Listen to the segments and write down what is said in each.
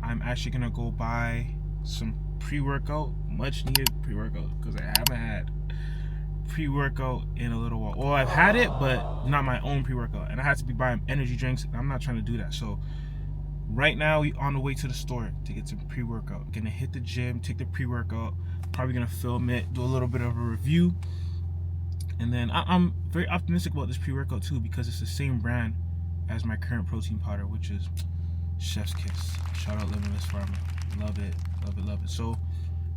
I'm actually gonna go buy some pre-workout, much needed pre-workout, because I haven't had pre-workout in a little while. Well, I've had it, but not my own pre-workout, and I had to be buying energy drinks, and I'm not trying to do that. So right now we on the way to the store to get some pre-workout. Gonna hit the gym, take the pre-workout, probably gonna film it, do a little bit of a review, and then I'm very optimistic about this pre-workout too, because it's the same brand as my current protein powder, which is Chef's Kiss. Shout out Limitless Pharma. Love it, love it, love it. So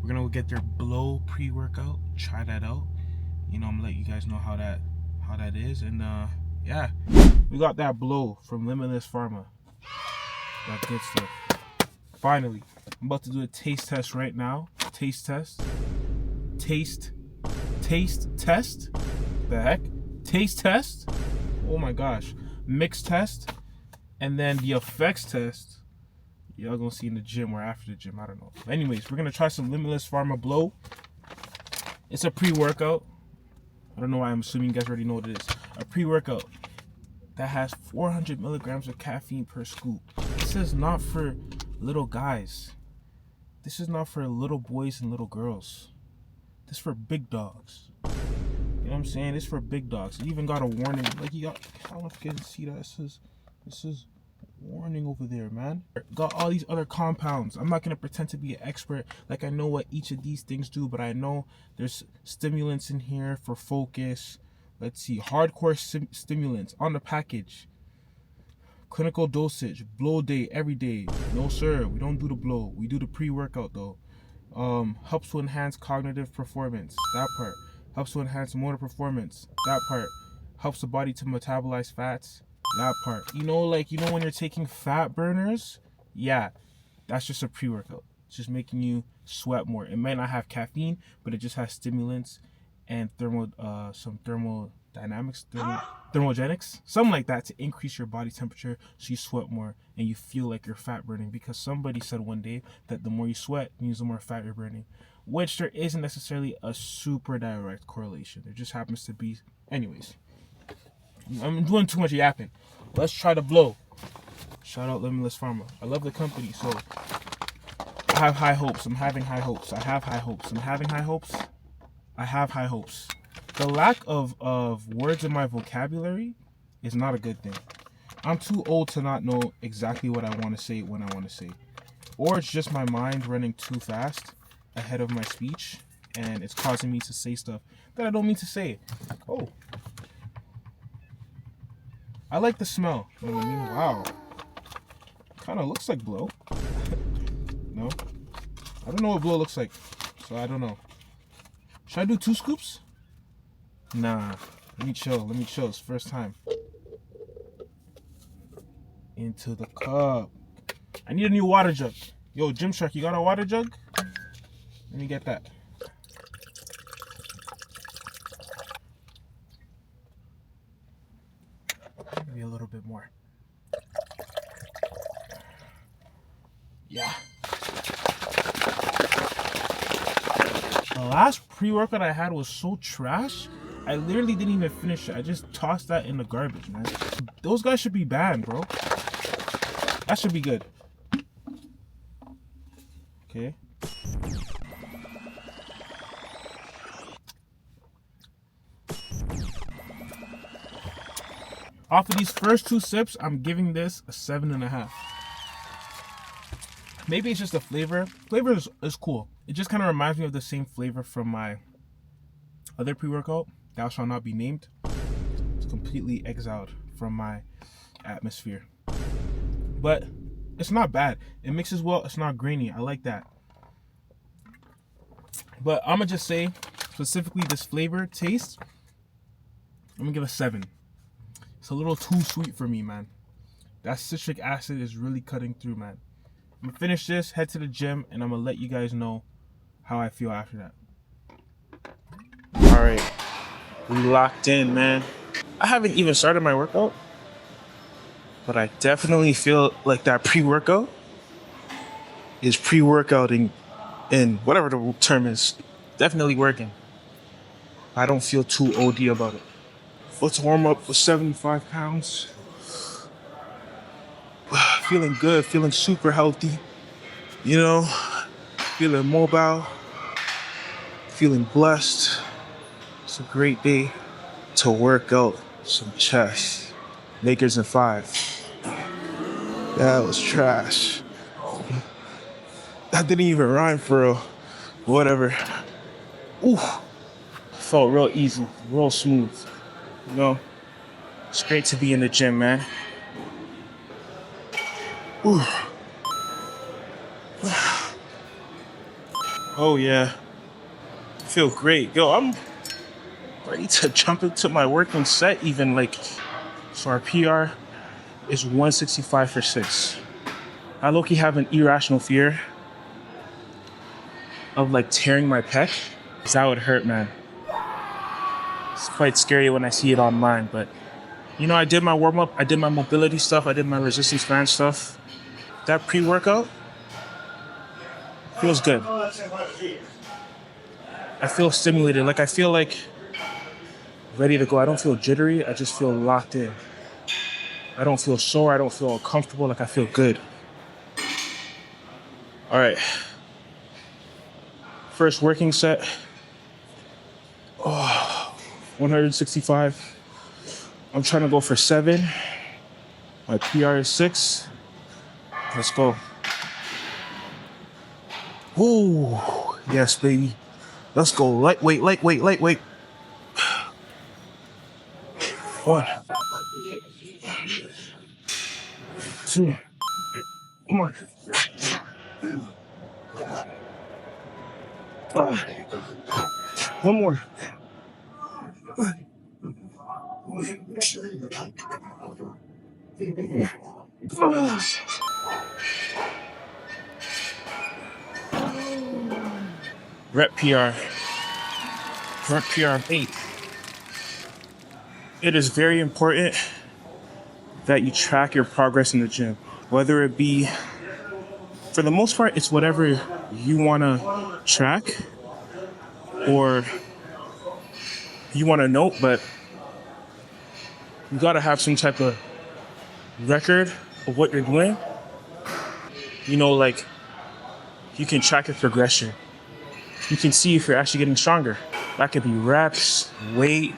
we're gonna go get their Blow pre-workout, try that out. You know, I'm gonna let you guys know how that is. And yeah, we got that Blow from Limitless Pharma. That good stuff. Finally, I'm about to do a taste test right now. Taste test. Taste test. The heck? Taste test. Oh my gosh. Mix test. And then the effects test. Y'all gonna see in the gym or after the gym. I don't know. Anyways, we're gonna try some Limitless Pharma Blow. It's a pre-workout. I don't know why I'm assuming you guys already know what it is. A pre-workout that has 400 milligrams of caffeine per scoop. This is not for little guys. This is not for little boys and little girls. This is for big dogs. You know what I'm saying? It's for big dogs. It even got a warning. Like, you got, I don't know if you can see that. It says warning over there, man. Got all these other compounds. I'm not gonna pretend to be an expert, like I know what each of these things do, but I know there's stimulants in here for focus. Let's see, hardcore stimulants on the package. Clinical dosage, blow day every day. No sir, we don't do the blow. We do the pre-workout though. Helps to enhance cognitive performance. That part. Helps to enhance motor performance. That part. Helps the body to metabolize fats. That part. You know, like, you know when you're taking fat burners? Yeah, that's just a pre-workout. It's just making you sweat more. It might not have caffeine, but it just has stimulants and thermogenics, something like that, to increase your body temperature so you sweat more and you feel like you're fat burning. Because somebody said one day that the more you sweat means the more fat you're burning, which there isn't necessarily a super direct correlation. There just happens to be. Anyways, I'm doing too much yapping. Let's try the Blow. Shout out Limitless Pharma. I love the company, so I have high hopes. I'm having high hopes. I have high hopes. I'm having high hopes. I have high hopes. The lack of words in my vocabulary is not a good thing. I'm too old to not know exactly what I want to say when I want to say. Or it's just my mind running too fast ahead of my speech, and it's causing me to say stuff that I don't mean to say. Oh. I like the smell. You know what I mean? Wow. Kind of looks like Blow. No? I don't know what Blow looks like, so I don't know. Should I do 2 scoops? Nah. Let me chill. It's first time. Into the cup. I need a new water jug. Yo, Gymshark, you got a water jug? Let me get that. Maybe a little bit more. Yeah. The last pre-workout I had was so trash. I literally didn't even finish it. I just tossed that in the garbage, man. Those guys should be banned, bro. That should be good. Okay. Off of these first 2 sips, I'm giving this a 7.5. Maybe it's just the flavor. Flavor is cool. It just kind of reminds me of the same flavor from my other pre-workout, Thou Shall Not Be Named. It's completely exiled from my atmosphere. But it's not bad. It mixes well. It's not grainy. I like that. But I'm going to just say, specifically this flavor, taste, I'm going to give a 7. It's a little too sweet for me, man. That citric acid is really cutting through, man. I'm going to finish this, head to the gym, and I'm going to let you guys know how I feel after that. All right. We locked in, man. I haven't even started my workout, but I definitely feel like that pre-workout is pre-workouting in whatever the term is. Definitely working. I don't feel too OD about it. Let's warm up for 75 pounds. Feeling good, feeling super healthy. You know, feeling mobile, feeling blessed. It's a great day to work out some chest. Lakers in 5. That was trash. That didn't even rhyme for real. Whatever. Ooh. Felt real easy, real smooth. You know, it's great to be in the gym, man. Ooh. Oh yeah. Feel great. Yo, I'm ready to jump into my working set even like, so our PR is 165 for 6. I low-key have an irrational fear of like tearing my pec, because that would hurt, man. It's quite scary when I see it online, but you know, I did my warm-up, I did my mobility stuff, I did my resistance band stuff. That pre-workout feels good. I feel stimulated, like I feel like ready to go. I don't feel jittery, I just feel locked in. I don't feel sore, I don't feel uncomfortable, like I feel good. All right. First working set. Oh, 165. I'm trying to go for 7. My PR is 6. Let's go. Ooh, yes, baby. Let's go. Lightweight, lightweight, lightweight. 1, 2. Come on. 1 more. Rep PR. Rep PR 8. It is very important that you track your progress in the gym. Whether it be, for the most part, it's whatever you want to track or you want to note, but you got to have some type of record of what you're doing. You know, like, you can track your progression. You can see if you're actually getting stronger. That could be reps, weight,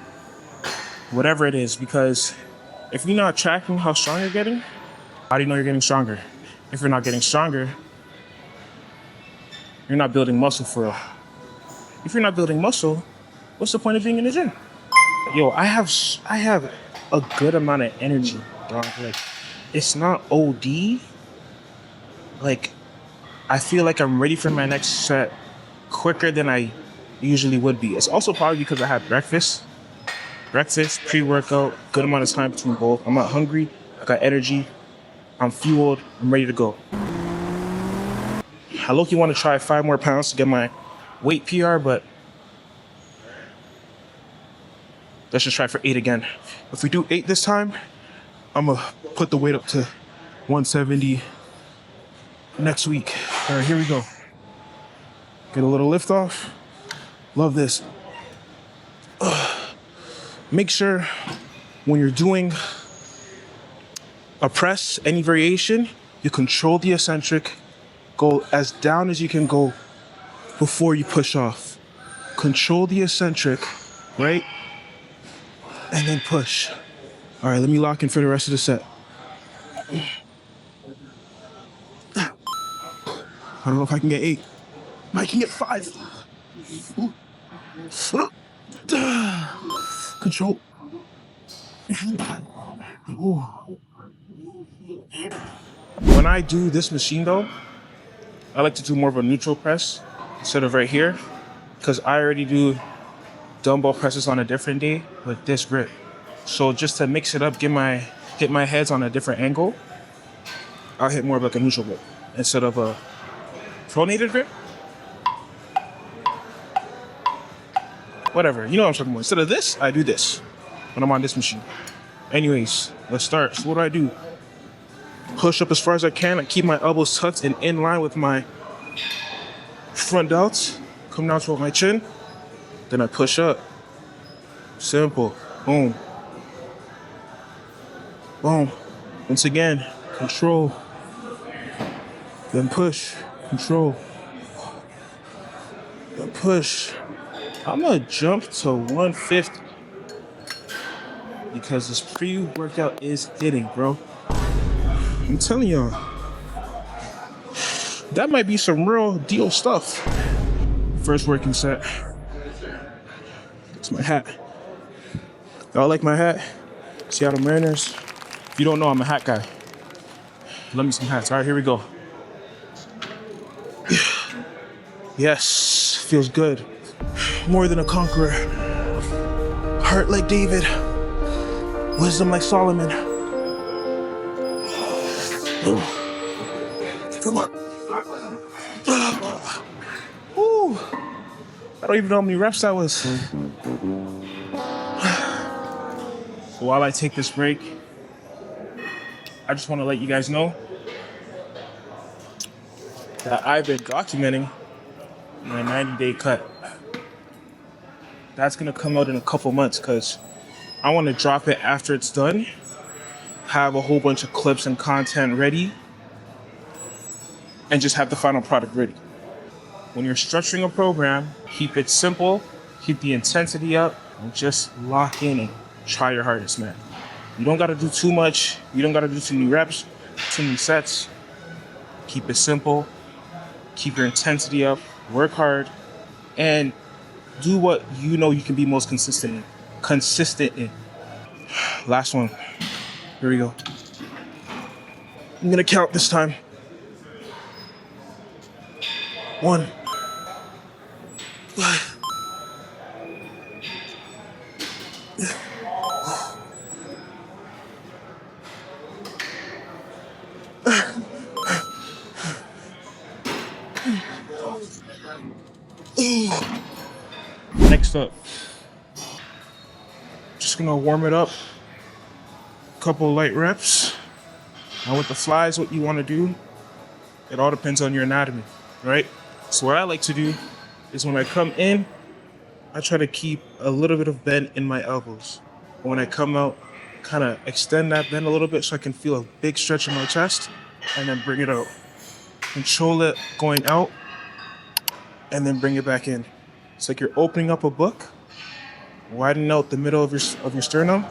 whatever it is, because if you're not tracking how strong you're getting, how do you know you're getting stronger? If you're not getting stronger, you're not building muscle for real. If you're not building muscle, what's the point of being in the gym? Yo, I have a good amount of energy, dog. Like, it's not OD. Like, I feel like I'm ready for my next set quicker than I usually would be. It's also probably because I had breakfast, pre-workout, good amount of time between both. I'm not hungry, I got energy, I'm fueled, I'm ready to go. I low-key want to try 5 more pounds to get my weight PR, but let's just try for 8 again. If we do 8 this time, I'm gonna put the weight up to 170 next week. All right, here we go. Get a little lift off. Love this. Make sure when you're doing a press, any variation, you control the eccentric, go as down as you can go before you push off. Control the eccentric, right? And then push. All right, let me lock in for the rest of the set. I don't know if I can get 8. I can get 5. Control. When I do this machine though, I like to do more of a neutral press instead of right here, because I already do dumbbell presses on a different day with this grip. So just to mix it up, hit my heads on a different angle, I'll hit more of like a neutral grip instead of a pronated grip. Whatever, you know what I'm talking about. Instead of this, I do this when I'm on this machine. Anyways, let's start. So what do? Push up as far as I can. I keep my elbows tucked and in line with my front delts. Come down toward my chin. Then I push up. Simple. Boom. Boom. Once again, control. Then push. control. The push. I'm gonna jump to 150 because this pre-workout is hitting, bro. I'm telling y'all, that might be some real deal stuff. First working set. It's my hat. Y'all like my hat? Seattle Mariners. If you don't know, I'm a hat guy. Love me some hats. All right, here we go. Yes, feels good. More than a conqueror. Heart like David. Wisdom like Solomon. Come on. Woo. I don't even know how many reps that was. While I take this break, I just want to let you guys know that I've been documenting my 90-day cut. That's gonna come out in a couple months because I want to drop it after it's done, have a whole bunch of clips and content ready, and just have the final product ready. When you're structuring a program, keep it simple, keep the intensity up, and just lock in and try your hardest, man. You don't gotta do too much. You don't gotta do too many reps, too many sets. Keep it simple, keep your intensity up, work hard, and do what you know you can be most consistent in. Last one. Here we go. I'm gonna count this time. 1. Next up, just gonna warm it up. Couple light reps. Now with the flies, what you wanna do, it all depends on your anatomy, right? So what I like to do is when I come in, I try to keep a little bit of bend in my elbows. When I come out, kind of extend that bend a little bit so I can feel a big stretch in my chest, and then bring it out. Control it going out, and then bring it back in. It's like you're opening up a book, widen out the middle of your sternum,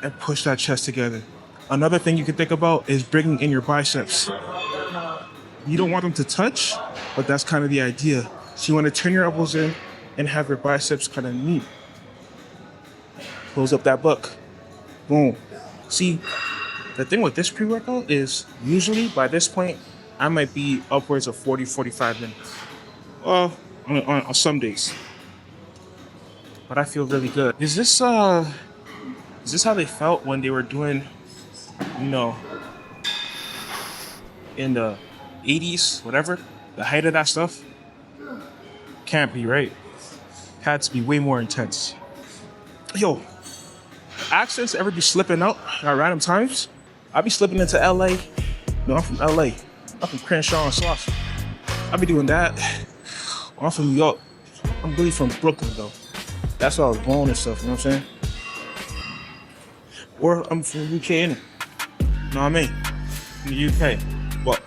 and push that chest together. Another thing you can think about is bringing in your biceps. You don't want them to touch, but that's kind of the idea. So you want to turn your elbows in and have your biceps kind of meet. Close up that book. Boom. See, the thing with this pre-workout is usually by this point, I might be upwards of 40, 45 minutes. Well, on some days. But I feel really good. Is this how they felt when they were doing, in the 80s, whatever, the height of that stuff? Can't be, right? Had to be way more intense. Yo, accents ever be slipping out at random times? I be slipping into LA. No, I'm from LA. I'm from Crenshaw and Slauson. I be doing that. I'm from New York. I'm really from Brooklyn though. That's where I was born and stuff, you know what I'm saying? Or I'm from the UK, innit? You know what I mean? In the UK. But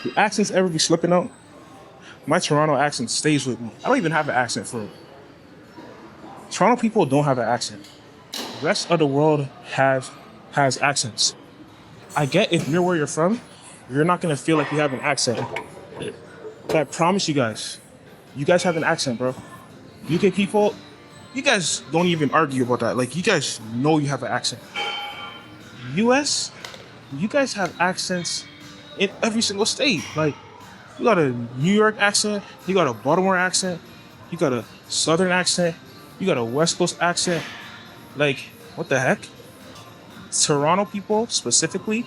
do accents ever be slipping out? My Toronto accent stays with me. I don't even have an accent for it. Toronto people don't have an accent. The rest of the world has accents. I get if you're where you're from, you're not gonna feel like you have an accent. But I promise you guys have an accent, bro. UK people, you guys don't even argue about that. Like, you guys know you have an accent. US, you guys have accents in every single state. Like, you got a New York accent, you got a Baltimore accent, you got a Southern accent, you got a West Coast accent. Like, what the heck? Toronto people, specifically,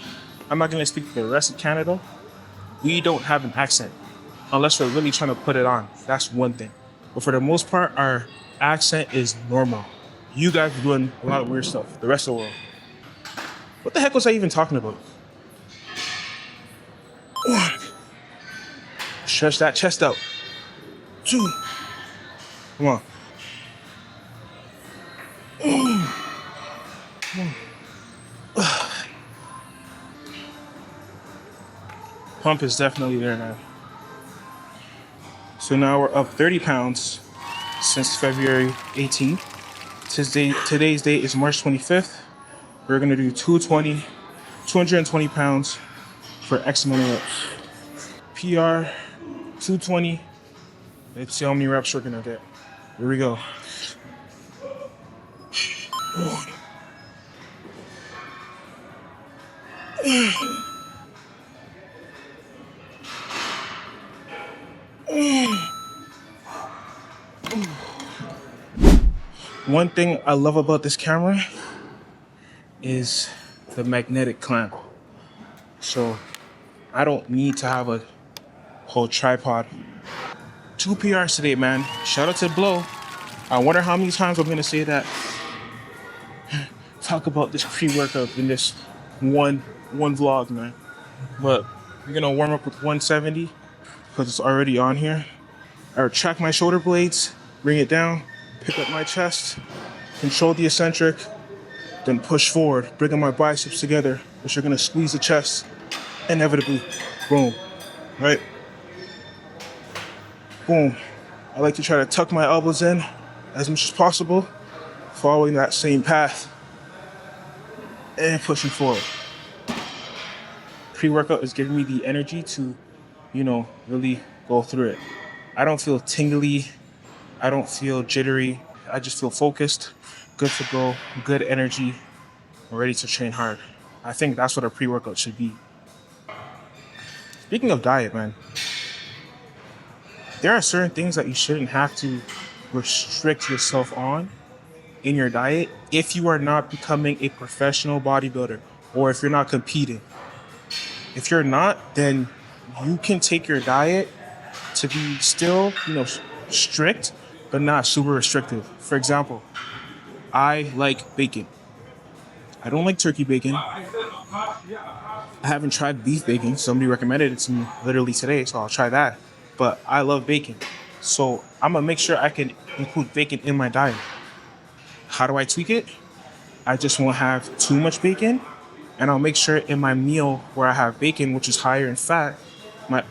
I'm not gonna speak for the rest of Canada, we don't have an accent. Unless we're really trying to put it on. That's one thing. But for the most part, our accent is normal. You guys are doing a lot of weird stuff. The rest of the world. What the heck was I even talking about? 1. Stretch that chest out. 2. Come on. 1. Pump is definitely there now. So now we're up 30 pounds since February 18th. Today's date is March 25th. We're gonna do 220 pounds for X amount of reps. PR 220. Let's see how many reps we're gonna get. Here we go. One thing I love about this camera is the magnetic clamp. So I don't need to have a whole tripod. 2 PRs today, man. Shout out to Blow. I wonder how many times I'm gonna say that. Talk about this pre-workout in this one vlog, man. But we're gonna warm up with 170 because it's already on here. I retract my shoulder blades, bring it down, pick up my chest, control the eccentric, then push forward, bringing my biceps together, which are gonna squeeze the chest, inevitably. Boom. Right? Boom. I like to try to tuck my elbows in as much as possible, following that same path, and pushing forward. Pre-workout is giving me the energy to, really go through it. I don't feel tingly. I don't feel jittery. I just feel focused, good to go, good energy, ready to train hard. I think that's what a pre-workout should be. Speaking of diet, man, there are certain things that you shouldn't have to restrict yourself on in your diet if you are not becoming a professional bodybuilder or if you're not competing. If you're not, then you can take your diet to be still, strict, but not super restrictive. For example, I like bacon. I don't like turkey bacon. I haven't tried beef bacon. Somebody recommended it to me literally today, so I'll try that. But I love bacon. So I'm gonna make sure I can include bacon in my diet. How do I tweak it? I just won't have too much bacon, and I'll make sure in my meal where I have bacon, which is higher in fat, my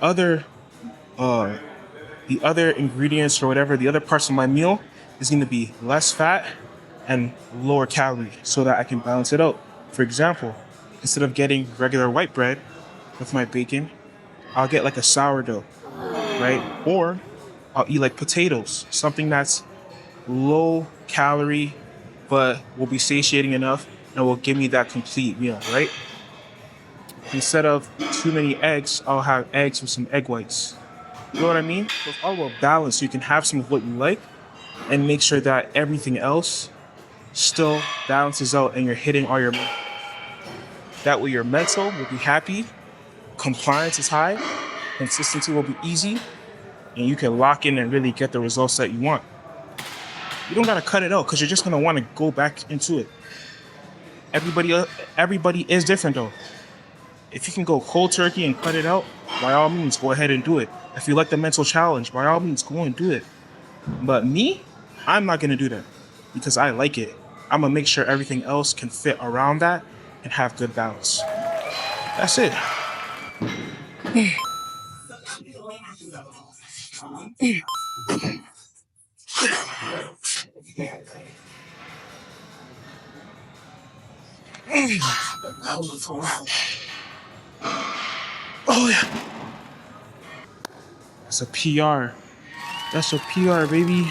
the other ingredients or whatever, the other parts of my meal is gonna be less fat and lower calorie so that I can balance it out. For example, instead of getting regular white bread with my bacon, I'll get like a sourdough, right? Or I'll eat like potatoes, something that's low calorie, but will be satiating enough and will give me that complete meal, right? Instead of too many eggs, I'll have eggs with some egg whites. You know what I mean? So it's all about balance, so you can have some of what you like and make sure that everything else still balances out and you're hitting all your... That way your mental will be happy, compliance is high, consistency will be easy, and you can lock in and really get the results that you want. You don't gotta cut it out because you're just gonna want to go back into it. Everybody is different though. If you can go cold turkey and cut it out, by all means, go ahead and do it. If you like the mental challenge, by all means, go and do it. But me, I'm not gonna do that because I like it. I'm gonna make sure everything else can fit around that and have good balance. That's it. Oh yeah. That's a PR. That's a PR, baby.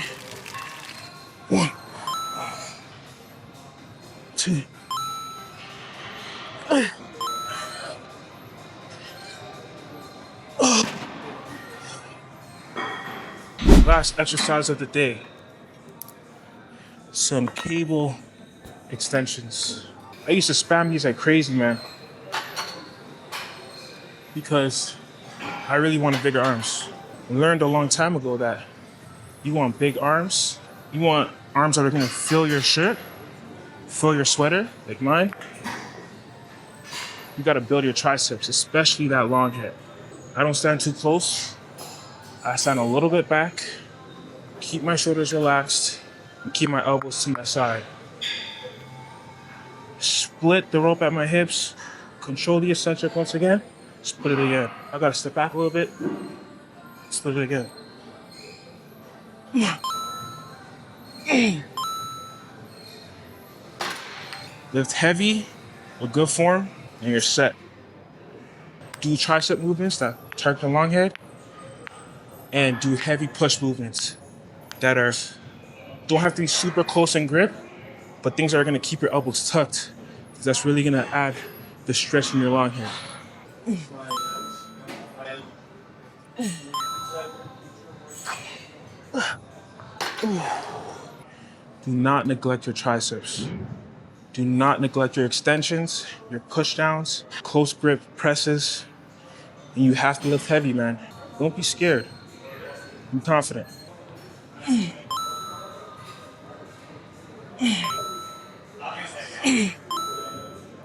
1, 2. Last exercise of the day. Some cable extensions. I used to spam these like crazy, man. Because I really wanted bigger arms. I learned a long time ago that you want big arms. You want arms that are gonna fill your shirt, fill your sweater, like mine. You gotta build your triceps, especially that long head. I don't stand too close. I stand a little bit back, keep my shoulders relaxed, and keep my elbows to my side. Split the rope at my hips, control the eccentric once again, Split it again. I gotta step back a little bit. Split it again. Lift heavy with good form, and you're set. Do tricep movements that target the long head, and do heavy push movements that don't have to be super close in grip, but things that are gonna keep your elbows tucked. That's really gonna add the stretch in your long head. Do not neglect your triceps. Do not neglect your extensions, your push downs, close grip presses, and you have to lift heavy, man. Don't be scared. Be confident.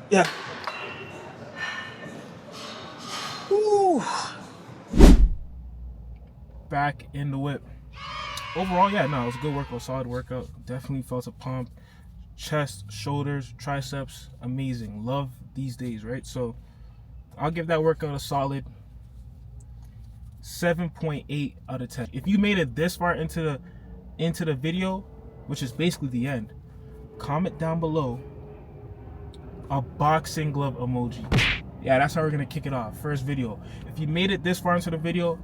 Yeah. Woo. Back in the whip. Overall, yeah, no, it was a good workout, solid workout. Definitely felt a pump. Chest, shoulders, triceps, amazing. Love these days, right? So I'll give that workout a solid 7.8 out of 10. If you made it this far into the video, which is basically the end, comment down below a boxing glove emoji. Yeah, that's how we're gonna kick it off. First video. If you made it this far into the video,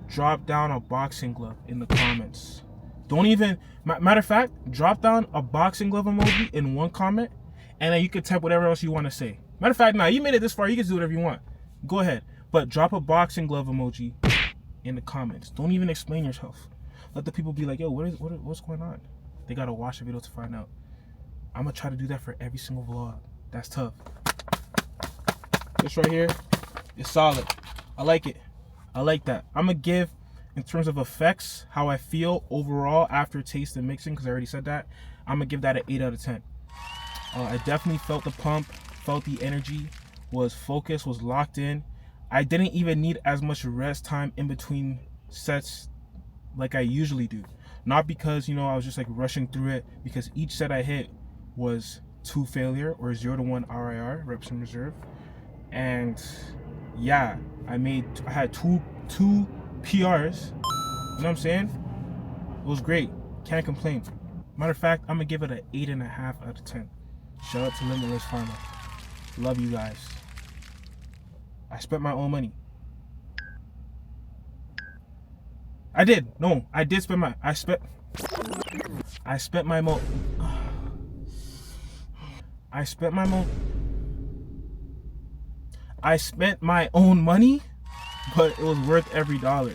drop down a boxing glove in the comments. Don't even, matter of fact, drop down a boxing glove emoji in one comment, and then you can type whatever else you want to say. Matter of fact, nah, you made it this far, you can do whatever you want. Go ahead, but drop a boxing glove emoji in the comments. Don't even explain yourself. Let the people be like, yo, what's going on? They gotta watch the video to find out. I'm gonna try to do that for every single vlog. That's tough. This right here is solid. I like it. I like that. I'm gonna give, in terms of effects, how I feel overall after taste and mixing, because I already said that, I'm gonna give that an 8 out of 10. I definitely felt the pump, felt the energy, was focused, was locked in. I didn't even need as much rest time in between sets like I usually do. Not because, I was just like rushing through it, because each set I hit was 2 failure or 0 to 1 RIR, reps in reserve. And yeah, I had two PRs. You know what I'm saying? It was great. Can't complain. Matter of fact, I'm gonna give it an 8.5 out of 10. Shout out to Limitless Pharma. Love you guys. I spent my own money. I did spend my I spent my own money, but it was worth every dollar.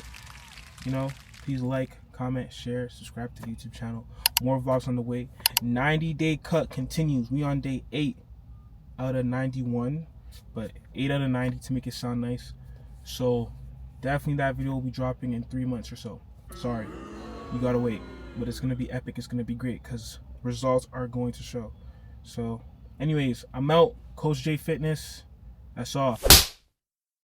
Please like, comment, share, subscribe to the YouTube channel. More vlogs on the way. 90-day cut continues. We on day 8 out of 91, but 8 out of 90 to make it sound nice. So definitely that video will be dropping in 3 months or so. Sorry, you gotta wait, but it's gonna be epic. It's gonna be great because results are going to show. So anyways, I'm out. Coach J Fitness. That's all.